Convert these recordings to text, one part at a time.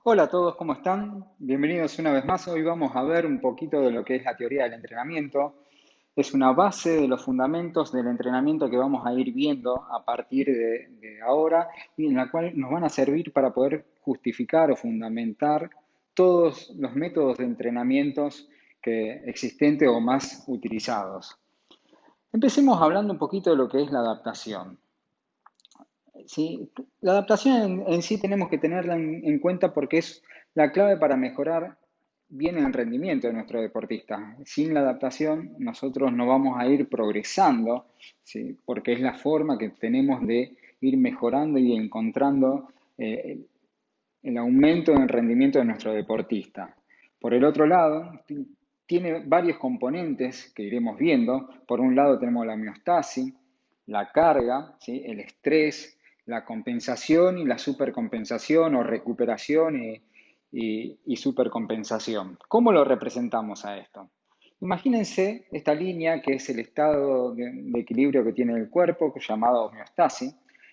Hola a todos, ¿cómo están? Bienvenidos una vez más. Hoy vamos a ver un poquito de lo que es la teoría del entrenamiento. Es una base de los fundamentos del entrenamiento que vamos a ir viendo a partir de ahora y en la cual nos van a servir para poder justificar o fundamentar todos los métodos de entrenamientos existentes o más utilizados. Empecemos hablando un poquito de lo que es la adaptación. Sí, la adaptación en sí tenemos que tenerla en cuenta porque es la clave para mejorar bien el rendimiento de nuestro deportista. Sin la adaptación nosotros no vamos a ir progresando, ¿sí? Porque es la forma que tenemos de ir mejorando y encontrando el aumento en el rendimiento de nuestro deportista. Por el otro lado, tiene varios componentes que iremos viendo. Por un lado tenemos la homeostasis, la carga, ¿sí? El estrés, la compensación y la supercompensación o recuperación y supercompensación. ¿Cómo lo representamos a esto? Imagínense esta línea que es el estado de equilibrio que tiene el cuerpo, llamado homeostasis,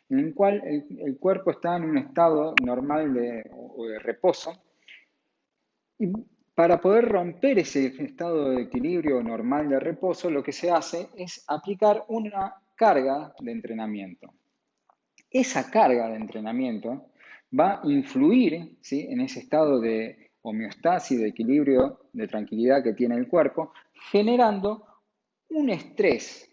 en el cual el cuerpo está en un estado normal o de reposo. Y para poder romper ese estado de equilibrio normal de reposo, lo que se hace es aplicar una carga de entrenamiento. Esa carga de entrenamiento va a influir, ¿sí?, en ese estado de homeostasis, de equilibrio, de tranquilidad que tiene el cuerpo, generando un estrés.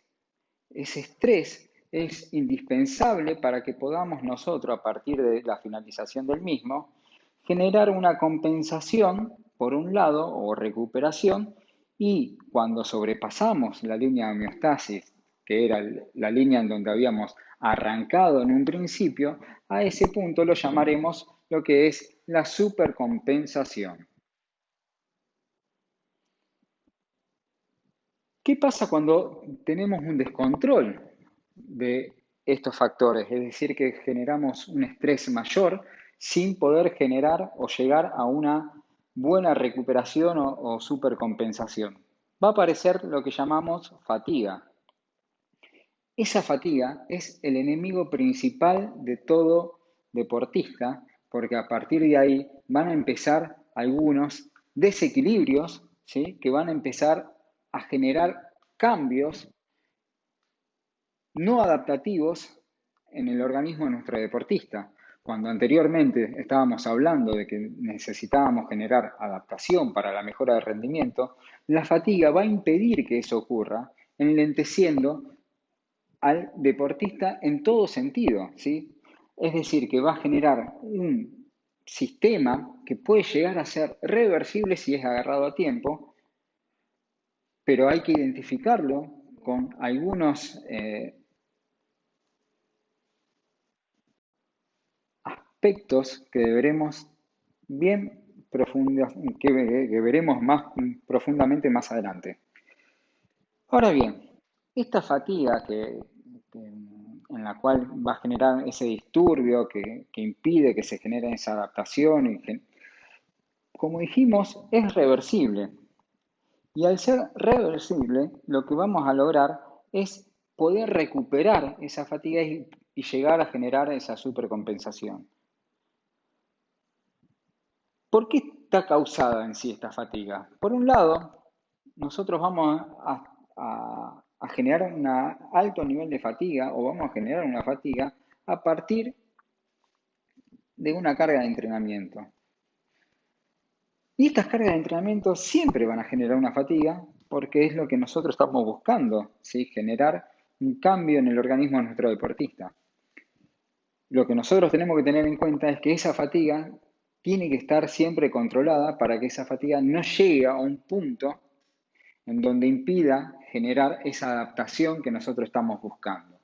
Ese estrés es indispensable para que podamos nosotros, a partir de la finalización del mismo, generar una compensación, por un lado, o recuperación, y cuando sobrepasamos la línea de homeostasis, que era la línea en donde habíamos arrancado en un principio, a ese punto lo llamaremos lo que es la supercompensación. ¿Qué pasa cuando tenemos un descontrol de estos factores? Es decir, que generamos un estrés mayor sin poder generar o llegar a una buena recuperación o supercompensación. Va a aparecer lo que llamamos fatiga. Esa fatiga es el enemigo principal de todo deportista, porque a partir de ahí van a empezar algunos desequilibrios, ¿sí?, que van a empezar a generar cambios no adaptativos en el organismo de nuestro deportista. Cuando anteriormente estábamos hablando de que necesitábamos generar adaptación para la mejora de rendimiento, la fatiga va a impedir que eso ocurra, enlenteciendo al deportista en todo sentido, ¿sí? Es decir, que va a generar un sistema que puede llegar a ser reversible si es agarrado a tiempo, pero hay que identificarlo con algunos aspectos que deberemos bien profundos, que veremos más profundamente más adelante. Ahora bien, esta fatiga en la cual va a generar ese disturbio que impide que se genere esa adaptación, como dijimos, es reversible. Y al ser reversible, lo que vamos a lograr es poder recuperar esa fatiga y llegar a generar esa supercompensación. ¿Por qué está causada en sí esta fatiga? Por un lado, nosotros vamos a generar un alto nivel de fatiga o vamos a generar una fatiga a partir de una carga de entrenamiento. Y estas cargas de entrenamiento siempre van a generar una fatiga porque es lo que nosotros estamos buscando, ¿sí?, generar un cambio en el organismo de nuestro deportista. Lo que nosotros tenemos que tener en cuenta es que esa fatiga tiene que estar siempre controlada para que esa fatiga no llegue a un punto en donde impida generar esa adaptación que nosotros estamos buscando.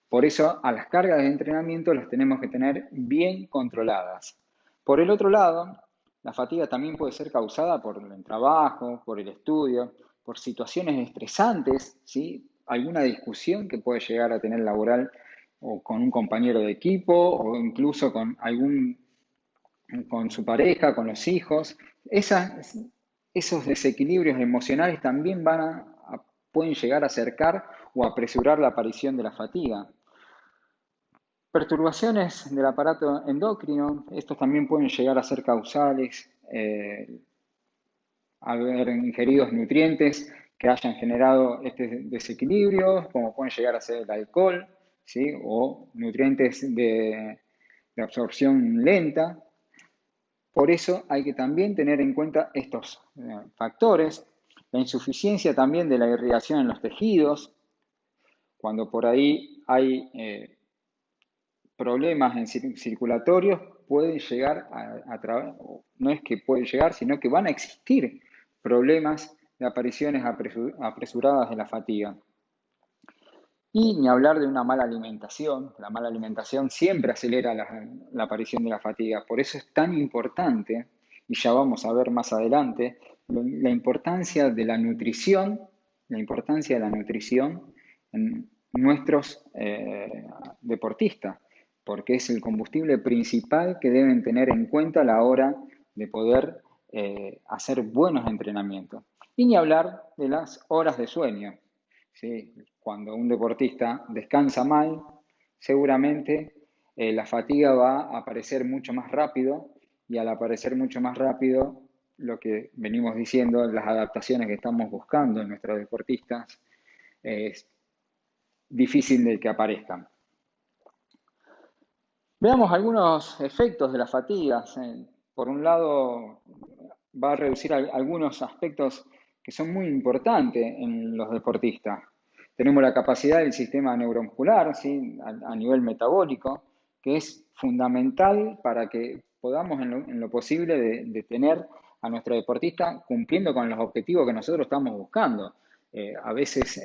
Por eso a las cargas de entrenamiento las tenemos que tener bien controladas. Por el otro lado, la fatiga también puede ser causada por el trabajo, por el estudio, por situaciones estresantes, ¿sí?, alguna discusión que puede llegar a tener laboral o con un compañero de equipo o incluso con su pareja, con los hijos. Esos desequilibrios emocionales también pueden llegar a acercar o apresurar la aparición de la fatiga. Perturbaciones del aparato endocrino, estos también pueden llegar a ser causales, haber ingerido nutrientes que hayan generado este desequilibrio, como pueden llegar a ser el alcohol, ¿sí? O nutrientes de absorción lenta. Por eso hay que también tener en cuenta estos factores, la insuficiencia también de la irrigación en los tejidos, cuando por ahí hay problemas circulatorios, pueden llegar no es que pueden llegar, sino que van a existir problemas de apariciones apresuradas de la fatiga. Y ni hablar de una mala alimentación. La mala alimentación siempre acelera la aparición de la fatiga. Por eso es tan importante, y ya vamos a ver más adelante, la importancia de la nutrición, en nuestros deportistas, porque es el combustible principal que deben tener en cuenta a la hora de poder hacer buenos entrenamientos. Y ni hablar de las horas de sueño. ¿Sí? Cuando un deportista descansa mal, seguramente la fatiga va a aparecer mucho más rápido y al aparecer mucho más rápido, lo que venimos diciendo, las adaptaciones que estamos buscando en nuestros deportistas, es difícil de que aparezcan. Veamos algunos efectos de la fatiga. Por un lado, va a reducir algunos aspectos que son muy importantes en los deportistas. Tenemos la capacidad del sistema neuromuscular, ¿sí? A nivel metabólico, que es fundamental para que podamos en lo posible de tener a nuestro deportista cumpliendo con los objetivos que nosotros estamos buscando. A veces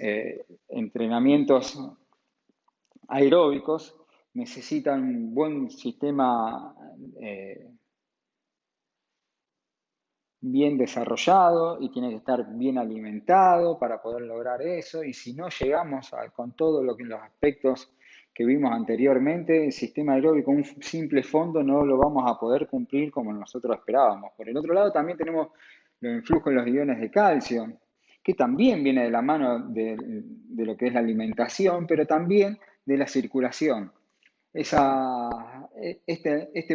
entrenamientos aeróbicos necesitan un buen sistema bien desarrollado y tiene que estar bien alimentado para poder lograr eso. Y si no llegamos con todos los aspectos que vimos anteriormente, el sistema aeróbico, un simple fondo, no lo vamos a poder cumplir como nosotros esperábamos. Por el otro lado, también tenemos los influjos en los iones de calcio, que también viene de la mano de lo que es la alimentación, pero también de la circulación. Este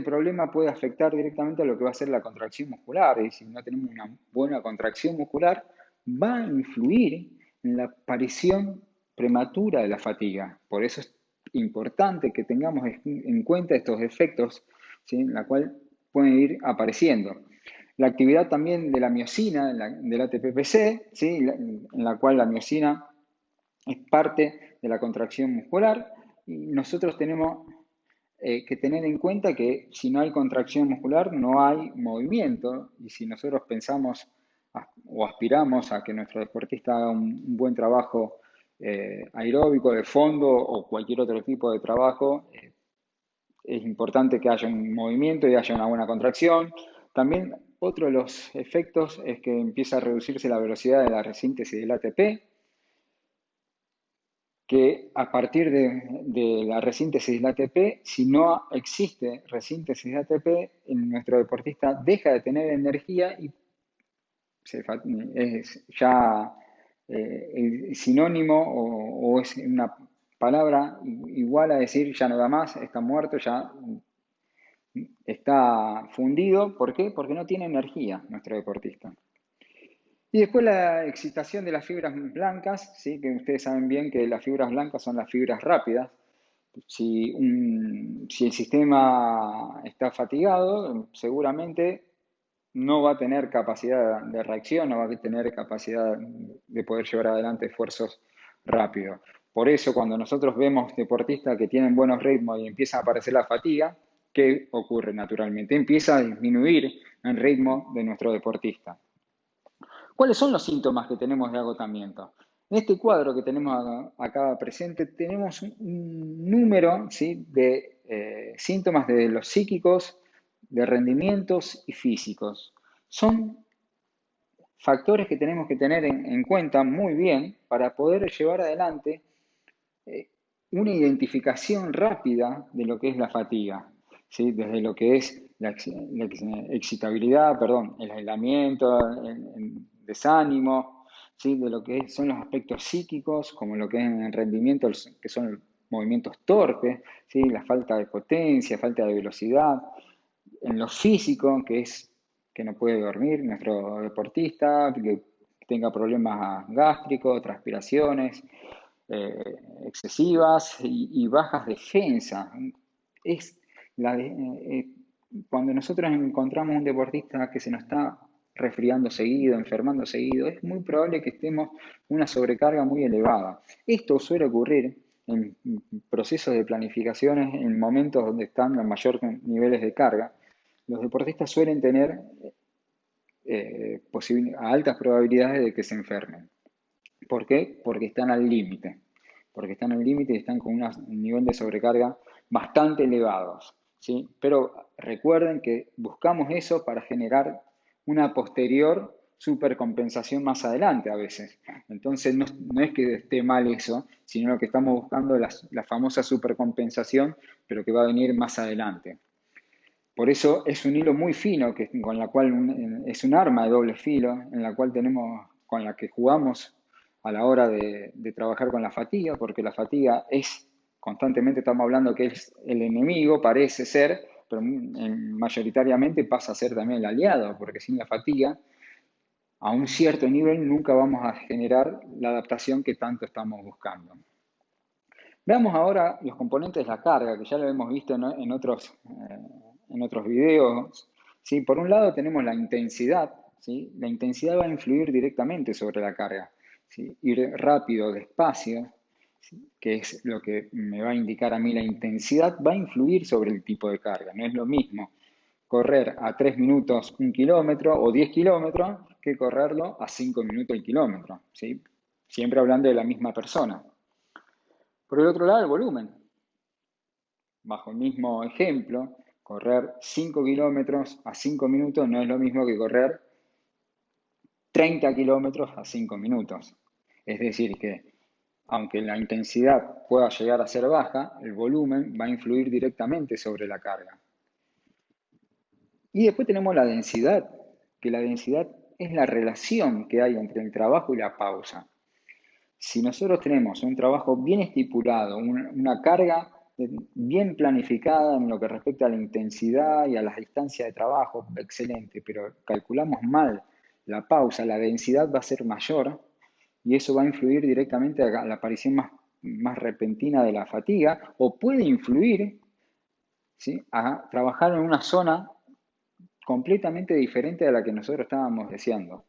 problema puede afectar directamente a lo que va a ser la contracción muscular, y si no tenemos una buena contracción muscular, va a influir en la aparición prematura de la fatiga. Por eso es importante que tengamos en cuenta estos efectos, ¿sí? En la cual pueden ir apareciendo. La actividad también de la miosina, del ATPPC, ¿sí? En la cual la miosina es parte de la contracción muscular. Y nosotros tenemos que tener en cuenta que si no hay contracción muscular no hay movimiento, y si nosotros pensamos o aspiramos a que nuestro deportista haga un buen trabajo aeróbico de fondo o cualquier otro tipo de trabajo, es importante que haya un movimiento y haya una buena contracción. También otro de los efectos es que empieza a reducirse la velocidad de la resíntesis del ATP, que a partir de la resíntesis del ATP, si no existe resíntesis de ATP, nuestro deportista deja de tener energía y es ya el sinónimo o es una palabra igual a decir ya no da más, está muerto, ya está fundido. ¿Por qué? Porque no tiene energía nuestro deportista. Y después la excitación de las fibras blancas, ¿sí? Que ustedes saben bien que las fibras blancas son las fibras rápidas. Si el sistema está fatigado, seguramente no va a tener capacidad de reacción, no va a tener capacidad de poder llevar adelante esfuerzos rápidos. Por eso, cuando nosotros vemos deportistas que tienen buenos ritmos y empieza a aparecer la fatiga, ¿qué ocurre naturalmente? Empieza a disminuir el ritmo de nuestro deportista. ¿Cuáles son los síntomas que tenemos de agotamiento? En este cuadro que tenemos acá presente tenemos un número, ¿sí? de síntomas de los psíquicos, de rendimientos y físicos. Son factores que tenemos que tener en cuenta muy bien para poder llevar adelante una identificación rápida de lo que es la fatiga, ¿sí? Desde lo que es la excitabilidad, el aislamiento, el desánimo, ¿sí? De lo que son los aspectos psíquicos, como lo que es el rendimiento, que son movimientos torpes, ¿sí? La falta de potencia, falta de velocidad. En lo físico, que es que no puede dormir nuestro deportista, que tenga problemas gástricos, transpiraciones excesivas y bajas defensas. Es cuando nosotros encontramos un deportista que se nos está resfriando seguido, enfermando seguido, es muy probable que estemos una sobrecarga muy elevada. Esto suele ocurrir en procesos de planificaciones, en momentos donde están los mayores niveles de carga. Los deportistas suelen tener altas probabilidades de que se enfermen. ¿Por qué? Porque están al límite. Porque están al límite y están con un nivel de sobrecarga bastante elevados. ¿Sí? Pero recuerden que buscamos eso para generar una posterior supercompensación más adelante a veces. Entonces no es que esté mal eso, sino que estamos buscando la famosa supercompensación, pero que va a venir más adelante. Por eso es un hilo muy fino con la cual es un arma de doble filo en la cual con la que jugamos a la hora de trabajar con la fatiga, porque la fatiga constantemente estamos hablando que es el enemigo, parece ser, pero mayoritariamente pasa a ser también el aliado, porque sin la fatiga, a un cierto nivel nunca vamos a generar la adaptación que tanto estamos buscando. Veamos ahora los componentes de la carga, que ya lo hemos visto en otros videos. ¿Sí? Por un lado tenemos la intensidad. ¿Sí? La intensidad va a influir directamente sobre la carga. ¿Sí? Ir rápido, despacio, ¿sí? Que es lo que me va a indicar a mí la intensidad, va a influir sobre el tipo de carga. No es lo mismo correr a 3 minutos 1 kilómetro o 10 kilómetros que correrlo a 5 minutos el kilómetro. ¿Sí? Siempre hablando de la misma persona. Por el otro lado, el volumen. Bajo el mismo ejemplo, correr 5 kilómetros a 5 minutos no es lo mismo que correr 30 kilómetros a 5 minutos. Es decir, que aunque la intensidad pueda llegar a ser baja, el volumen va a influir directamente sobre la carga. Y después tenemos la densidad, que la densidad es la relación que hay entre el trabajo y la pausa. Si nosotros tenemos un trabajo bien estipulado, una carga bien planificada en lo que respecta a la intensidad y a las distancias de trabajo, excelente, pero calculamos mal la pausa, la densidad va a ser mayor y eso va a influir directamente a la aparición más repentina de la fatiga o puede influir, ¿sí?, a trabajar en una zona completamente diferente a la que nosotros estábamos deseando.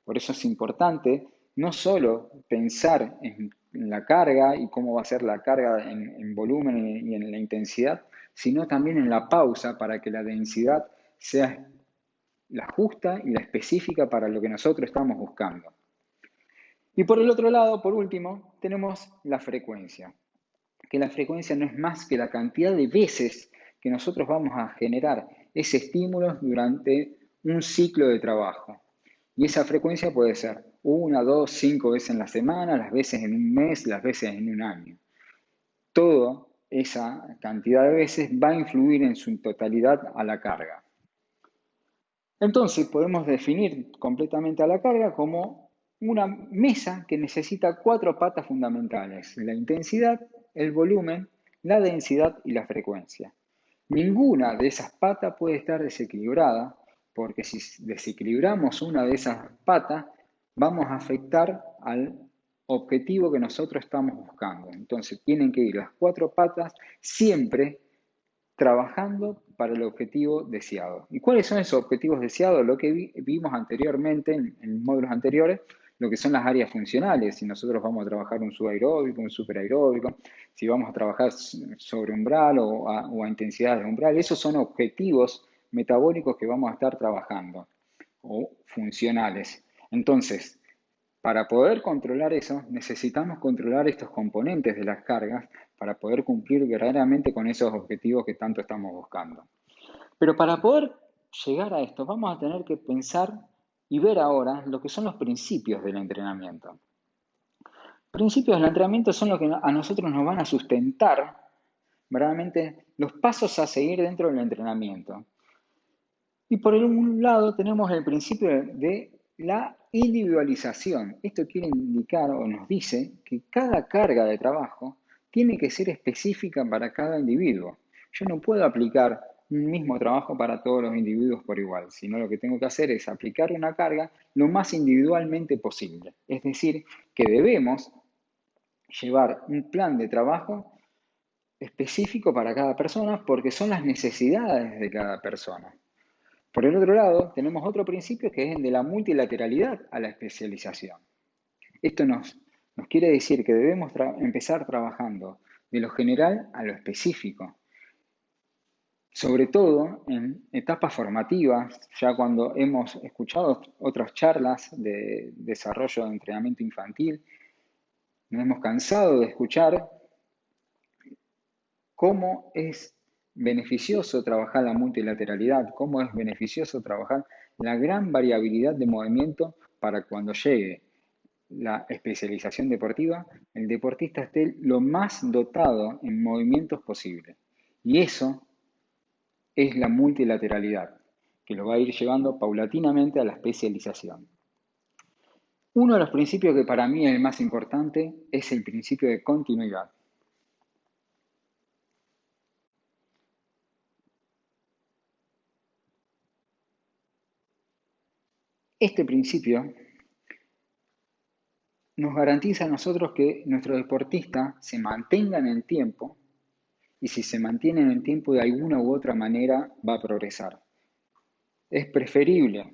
Por eso es importante no solo pensar en la carga y cómo va a ser la carga en volumen y en la intensidad, sino también en la pausa para que la densidad sea la justa y la específica para lo que nosotros estamos buscando. Y por el otro lado, por último, tenemos la frecuencia, que la frecuencia no es más que la cantidad de veces que nosotros vamos a generar ese estímulo durante un ciclo de trabajo. Y esa frecuencia puede ser 1, 2, 5 veces en la semana, las veces en un mes, las veces en un año. Toda esa cantidad de veces va a influir en su totalidad a la carga. Entonces podemos definir completamente a la carga como una mesa que necesita 4 patas fundamentales: la intensidad, el volumen, la densidad y la frecuencia. Ninguna de esas patas puede estar desequilibrada, porque si desequilibramos una de esas patas, vamos a afectar al objetivo que nosotros estamos buscando. Entonces tienen que ir las 4 patas siempre trabajando para el objetivo deseado. ¿Y cuáles son esos objetivos deseados? Lo que vimos anteriormente, en módulos anteriores, lo que son las áreas funcionales. Si nosotros vamos a trabajar un subaeróbico, un superaeróbico, si vamos a trabajar sobre umbral o a intensidades de umbral, esos son objetivos metabólicos que vamos a estar trabajando, o funcionales. Entonces, para poder controlar eso, necesitamos controlar estos componentes de las cargas para poder cumplir verdaderamente con esos objetivos que tanto estamos buscando. Pero para poder llegar a esto, vamos a tener que pensar y ver ahora lo que son los principios del entrenamiento. Principios del entrenamiento son los que a nosotros nos van a sustentar verdaderamente los pasos a seguir dentro del entrenamiento. Y por un lado tenemos el principio de la individualización. Esto quiere indicar o nos dice que cada carga de trabajo tiene que ser específica para cada individuo. Yo no puedo aplicar un mismo trabajo para todos los individuos por igual, sino lo que tengo que hacer es aplicar una carga lo más individualmente posible. Es decir, que debemos llevar un plan de trabajo específico para cada persona porque son las necesidades de cada persona. Por el otro lado, tenemos otro principio que es el de la multilateralidad a la especialización. Esto nos quiere decir que debemos empezar trabajando de lo general a lo específico, sobre todo en etapas formativas, ya cuando hemos escuchado otras charlas de desarrollo de entrenamiento infantil, nos hemos cansado de escuchar cómo es beneficioso trabajar la multilateralidad, cómo es beneficioso trabajar la gran variabilidad de movimiento para cuando llegue la especialización deportiva, el deportista esté lo más dotado en movimientos posible. Y eso es la multilateralidad, que lo va a ir llevando paulatinamente a la especialización. Uno de los principios que para mí es el más importante es el principio de continuidad. Este principio nos garantiza a nosotros que nuestro deportista se mantenga en el tiempo y si se mantiene en el tiempo de alguna u otra manera va a progresar. Es preferible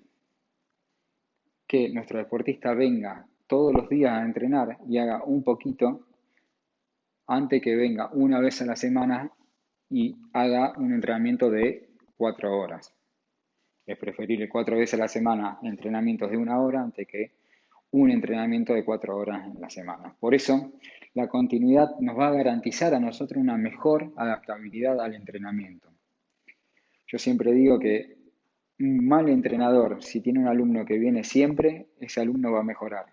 que nuestro deportista venga todos los días a entrenar y haga un poquito antes que venga una vez a la semana y haga un entrenamiento de 4 horas. Es preferible 4 veces a la semana entrenamientos de 1 hora antes que un entrenamiento de 4 horas en la semana. Por eso, la continuidad nos va a garantizar a nosotros una mejor adaptabilidad al entrenamiento. Yo siempre digo que un mal entrenador, si tiene un alumno que viene siempre, ese alumno va a mejorar.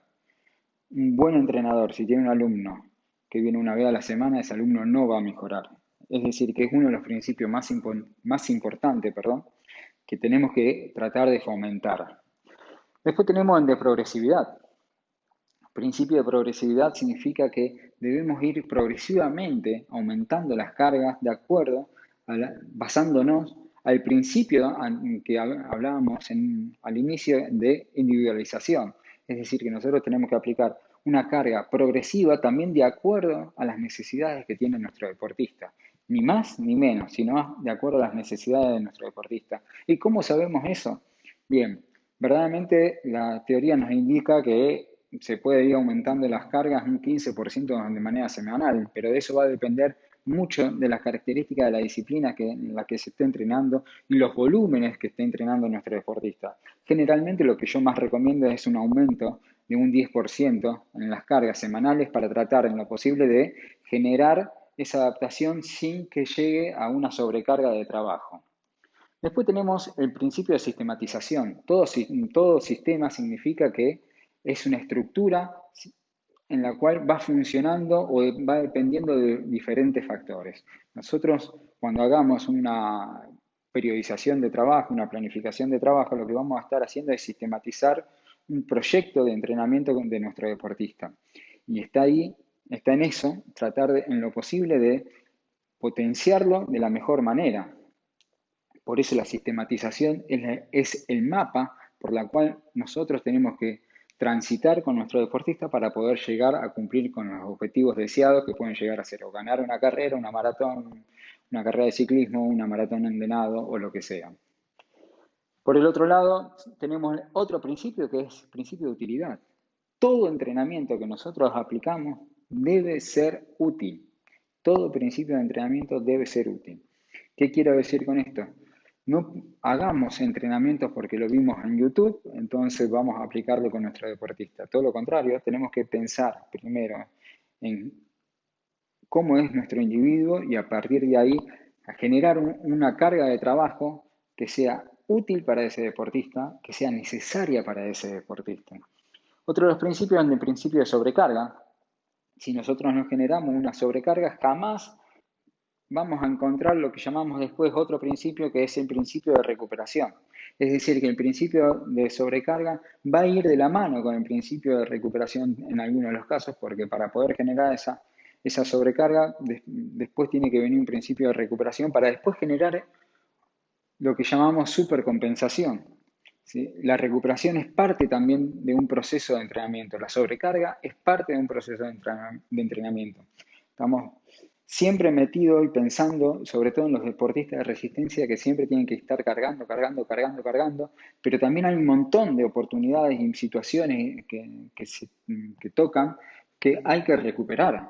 Un buen entrenador, si tiene un alumno que viene una vez a la semana, ese alumno no va a mejorar. Es decir, que es uno de los principios más importantes, que tenemos que tratar de fomentar. Después tenemos el de progresividad. Principio de progresividad significa que debemos ir progresivamente aumentando las cargas de acuerdo basándonos al principio que hablábamos al inicio de individualización. Es decir, que nosotros tenemos que aplicar una carga progresiva también de acuerdo a las necesidades que tiene nuestro deportista. Ni más ni menos, sino de acuerdo a las necesidades de nuestro deportista. ¿Y cómo sabemos eso? Bien, verdaderamente la teoría nos indica que se puede ir aumentando las cargas un 15% de manera semanal, pero de eso va a depender mucho de las características de la disciplina en la que se esté entrenando y los volúmenes que esté entrenando nuestro deportista. Generalmente lo que yo más recomiendo es un aumento de un 10% en las cargas semanales para tratar en lo posible de generar esa adaptación sin que llegue a una sobrecarga de trabajo. Después tenemos el principio de sistematización. Todo sistema significa que es una estructura en la cual va funcionando o va dependiendo de diferentes factores. Nosotros, cuando hagamos una periodización de trabajo, una planificación de trabajo, lo que vamos a estar haciendo es sistematizar un proyecto de entrenamiento de nuestro deportista. Y está ahí, está en eso, tratar en lo posible de potenciarlo de la mejor manera. Por eso la sistematización es el mapa por la cual nosotros tenemos que transitar con nuestro deportista para poder llegar a cumplir con los objetivos deseados que pueden llegar a ser o ganar una carrera, una maratón, una carrera de ciclismo, una maratón en nado o lo que sea. Por el otro lado, tenemos otro principio que es el principio de utilidad. Todo entrenamiento que nosotros aplicamos debe ser útil. Todo principio de entrenamiento debe ser útil. ¿Qué quiero decir con esto? No hagamos entrenamientos porque lo vimos en YouTube, entonces vamos a aplicarlo con nuestro deportista. Todo lo contrario, tenemos que pensar primero en cómo es nuestro individuo y a partir de ahí a generar una carga de trabajo que sea útil para ese deportista, que sea necesaria para ese deportista. Otro de los principios es el principio de sobrecarga. Si nosotros no generamos una sobrecarga, jamás vamos a encontrar lo que llamamos después otro principio que es el principio de recuperación. Es decir, que el principio de sobrecarga va a ir de la mano con el principio de recuperación en algunos de los casos, porque para poder generar esa sobrecarga, después tiene que venir un principio de recuperación para después generar lo que llamamos supercompensación. ¿Sí? La recuperación es parte también de un proceso de entrenamiento. La sobrecarga es parte de un proceso de entrenamiento. Estamos siempre metidos y pensando, sobre todo en los deportistas de resistencia, que siempre tienen que estar cargando, cargando, cargando, cargando, pero también hay un montón de oportunidades y situaciones que tocan que hay que recuperar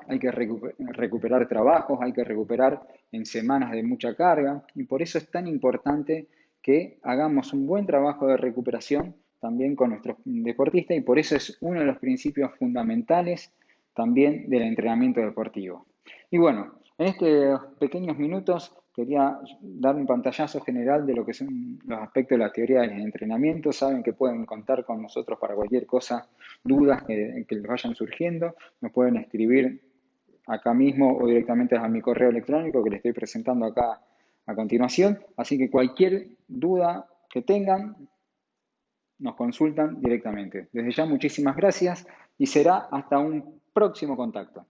trabajos, hay que recuperar en semanas de mucha carga, y por eso es tan importante que hagamos un buen trabajo de recuperación también con nuestros deportistas, y por eso es uno de los principios fundamentales también del entrenamiento deportivo. Y bueno, en estos pequeños minutos quería dar un pantallazo general de lo que son los aspectos de la teoría del entrenamiento. Saben que pueden contar con nosotros para cualquier cosa, dudas que les vayan surgiendo. Nos pueden escribir acá mismo o directamente a mi correo electrónico que les estoy presentando acá a continuación. Así que cualquier duda que tengan, nos consultan directamente. Desde ya, muchísimas gracias y será hasta un próximo contacto.